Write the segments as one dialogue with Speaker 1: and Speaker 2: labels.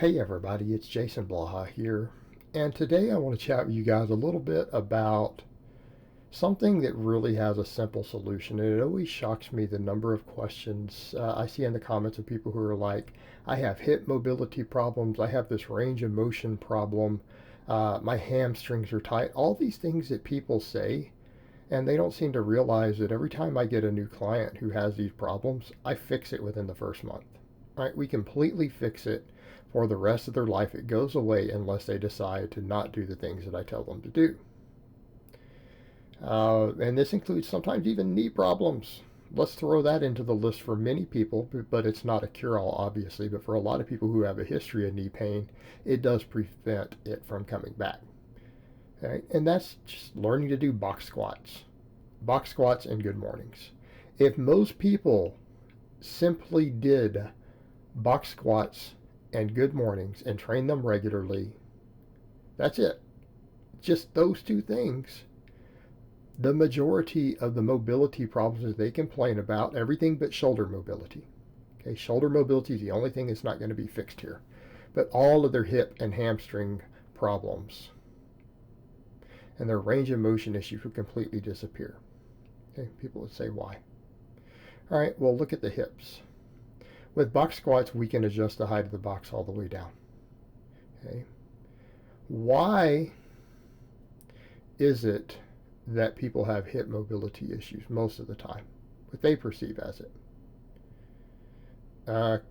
Speaker 1: Hey everybody, it's Jason Blaha here, and today I want to chat with you guys a little bit about something that really has a simple solution. And it always shocks me the number of questions I see in the comments of people who are like, I have hip mobility problems, I have this range of motion problem, my hamstrings are tight, all these things that people say, and they don't seem to realize that every time I get a new client who has these problems, I fix it within the first month. Right? We completely fix it for the rest of their life. It goes away unless they decide to not do the things that I tell them to do. And this includes sometimes even knee problems. Let's throw that into the list for many people, but it's not a cure-all, obviously. But for a lot of people who have a history of knee pain, it does prevent it from coming back. Okay? And that's just learning to do box squats, and good mornings. If most people simply did box squats and good mornings and train them regularly, that's it. Just those two things. The majority of the mobility problems that they complain about, everything but shoulder mobility. Okay, shoulder mobility is the only thing that's not going to be fixed here. But all of their hip and hamstring problems and their range of motion issues would completely disappear. Okay, people would say, why? All right, well, look at the hips. With box squats, we can adjust the height of the box all the way down. Okay. Why is it that people have hip mobility issues most of the time? What they perceive as it.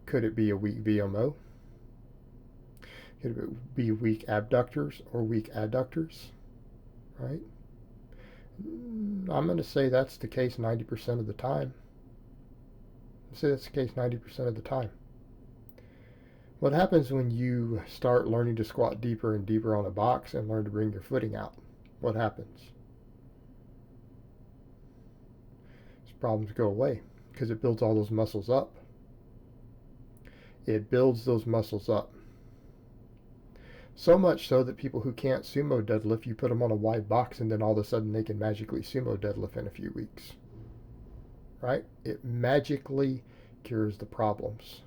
Speaker 1: Could it be a weak VMO? Could it be weak abductors or weak adductors? Right? I'm going to say that's the case 90% of the time. Say that's the case 90% of the time. What happens when you start learning to squat deeper and deeper on a box and learn to bring your footing out? What happens? These problems go away because it builds all those muscles up. It builds those muscles up. So much so that people who can't sumo deadlift, you put them on a wide box and then all of a sudden they can magically sumo deadlift in a few weeks. Right? It magically cures the problems.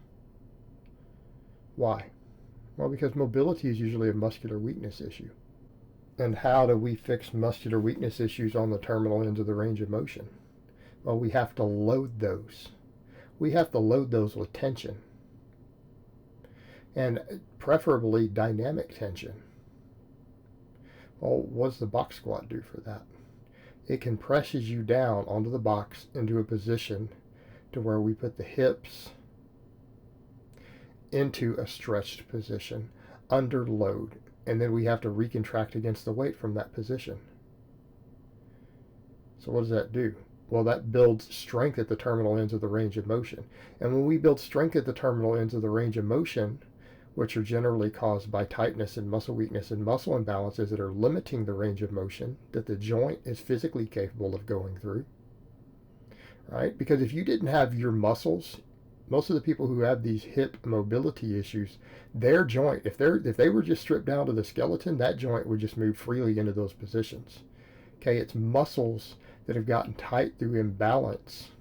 Speaker 1: Why? Well, because mobility is usually a muscular weakness issue. And how do we fix muscular weakness issues on the terminal ends of the range of motion? Well, we have to load those. We have to load those with tension. And preferably dynamic tension. Well, what does the box squat do for that? It compresses you down onto the box into a position to where we put the hips into a stretched position under load, and then we have to recontract against the weight from that position. So what does that do? Well, that builds strength at the terminal ends of the range of motion. And when we build strength at the terminal ends of the range of motion, which are generally caused by tightness and muscle weakness and muscle imbalances that are limiting the range of motion that the joint is physically capable of going through, right? Because if you didn't have your muscles, most of the people who have these hip mobility issues, their joint, if they were just stripped down to the skeleton, that joint would just move freely into those positions. Okay, it's muscles that have gotten tight through imbalance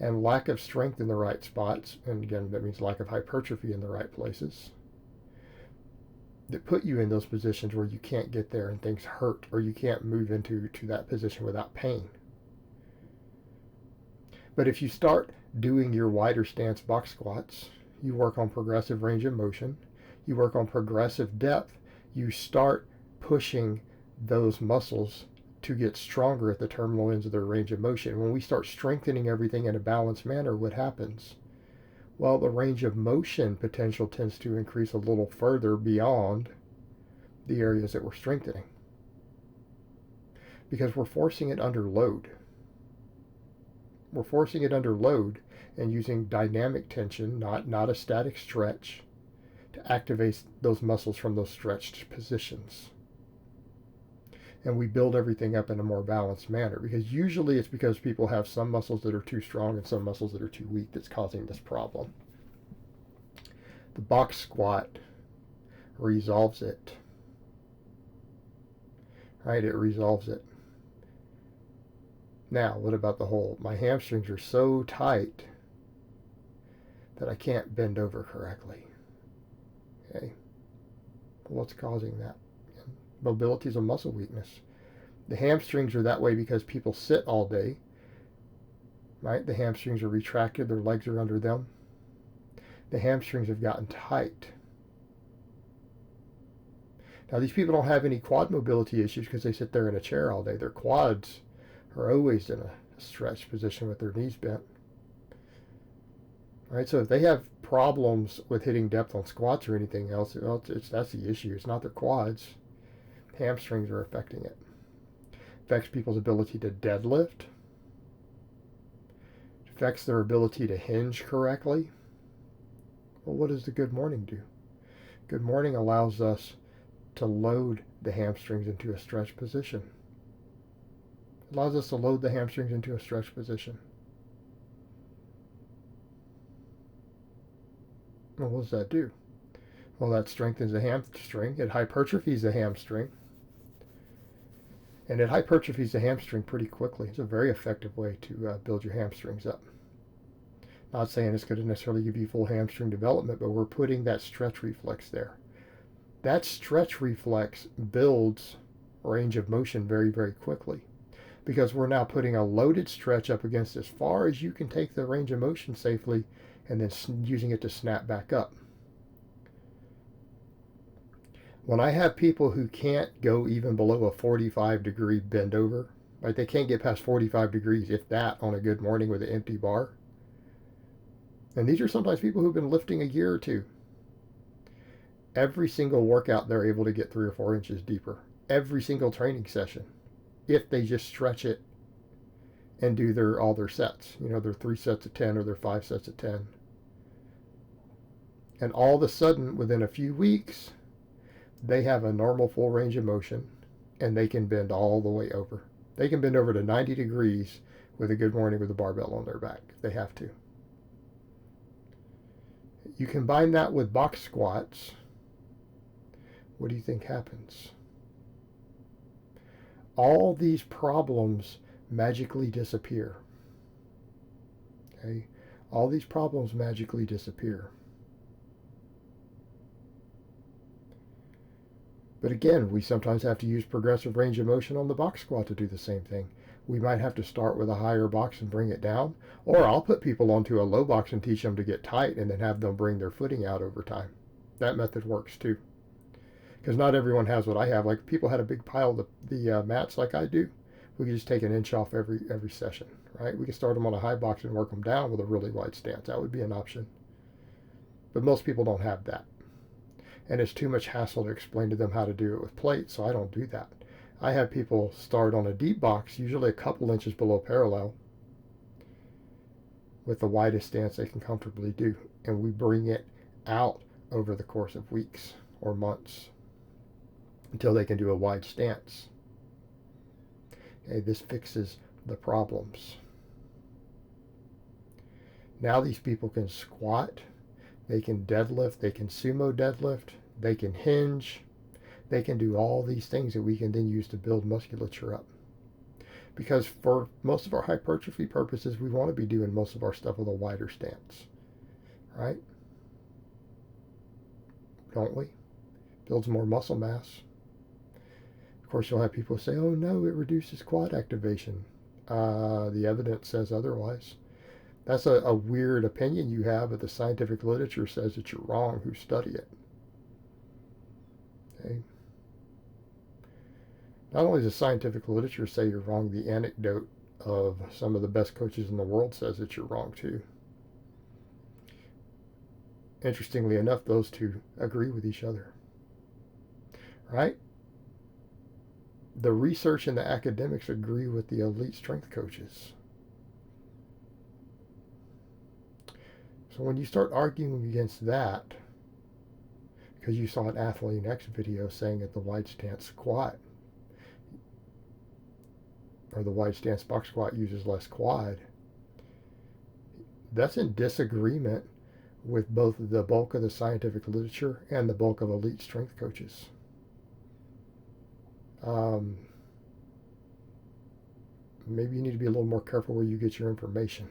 Speaker 1: and lack of strength in the right spots, and again, that means lack of hypertrophy in the right places, that put you in those positions where you can't get there and things hurt, or you can't move into that position without pain. But if you start doing your wider stance box squats, you work on progressive range of motion, you work on progressive depth, you start pushing those muscles to get stronger at the terminal ends of their range of motion. When we start strengthening everything in a balanced manner, what happens? Well, the range of motion potential tends to increase a little further beyond the areas that we're strengthening, because we're forcing it under load. We're forcing it under load and using dynamic tension, not a static stretch, to activate those muscles from those stretched positions. And we build everything up in a more balanced manner, because usually it's because people have some muscles that are too strong and some muscles that are too weak that's causing this problem. The box squat resolves it. Right? It resolves it. Now, what about the whole, my hamstrings are so tight that I can't bend over correctly? Okay, what's causing that? Mobility is a muscle weakness. The hamstrings are that way because people sit all day, right? The hamstrings are retracted, their legs are under them. The hamstrings have gotten tight. Now, these people don't have any quad mobility issues because they sit there in a chair all day. Their quads are always in a stretched position with their knees bent. All right, so if they have problems with hitting depth on squats or anything else, that's the issue. It's not their quads. Hamstrings are affecting it. Affects people's ability to deadlift. Affects their ability to hinge correctly. Well, what does the good morning do? Good morning allows us to load the hamstrings into a stretched position. It allows us to load the hamstrings into a stretched position. Well, what does that do? Well, that strengthens the hamstring. It hypertrophies the hamstring. And it hypertrophies the hamstring pretty quickly. It's a very effective way to build your hamstrings up. Not saying it's going to necessarily give you full hamstring development, but we're putting that stretch reflex there. That stretch reflex builds range of motion very, very quickly because we're now putting a loaded stretch up against as far as you can take the range of motion safely and then using it to snap back up. When I have people who can't go even below a 45-degree bend over, right? They can't get past 45 degrees, if that, on a good morning with an empty bar. And these are sometimes people who've been lifting a year or two. Every single workout, they're able to get 3 or 4 inches deeper. Every single training session, if they just stretch it and do all their sets. You know, their 3 sets of 10 or their 5 sets of 10. And all of a sudden, within a few weeks, they have a normal full range of motion and they can bend all the way over. They can bend over to 90 degrees with a good morning with a barbell on their back if they have to. You combine that with box squats. What do you think happens? All these problems magically disappear. Okay? All these problems magically disappear. But again, we sometimes have to use progressive range of motion on the box squat to do the same thing. We might have to start with a higher box and bring it down, or I'll put people onto a low box and teach them to get tight and then have them bring their footing out over time. That method works too. Because not everyone has what I have. Like, people had a big pile of the mats like I do. We could just take an inch off every session, right? We could start them on a high box and work them down with a really wide stance. That would be an option. But most people don't have that. And it's too much hassle to explain to them how to do it with plates, so I don't do that. I have people start on a deep box, usually a couple inches below parallel, with the widest stance they can comfortably do. And we bring it out over the course of weeks or months until they can do a wide stance. Okay, this fixes the problems. Now these people can squat, they can deadlift, they can sumo deadlift, they can hinge, they can do all these things that we can then use to build musculature up. Because for most of our hypertrophy purposes, we want to be doing most of our stuff with a wider stance, right? Don't we? Builds more muscle mass. Of course, you'll have people say, oh no, it reduces quad activation. The evidence says otherwise. That's a weird opinion you have, but the scientific literature says that you're wrong who study it. Okay. Not only does the scientific literature say you're wrong, the anecdote of some of the best coaches in the world says that you're wrong too. Interestingly enough, those two agree with each other. Right? The research and the academics agree with the elite strength coaches. So when you start arguing against that, because you saw an Athlete X video saying that the wide stance squat or the wide stance box squat uses less quad, that's in disagreement with both the bulk of the scientific literature and the bulk of elite strength coaches. Maybe you need to be a little more careful where you get your information.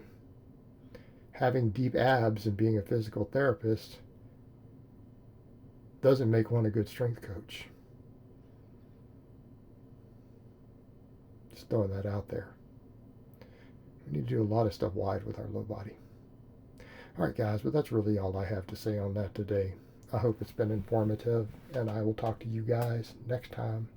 Speaker 1: Having deep abs and being a physical therapist doesn't make one a good strength coach. Just throwing that out there. We need to do a lot of stuff wide with our low body. All right, guys, but that's really all I have to say on that today. I hope it's been informative, and I will talk to you guys next time.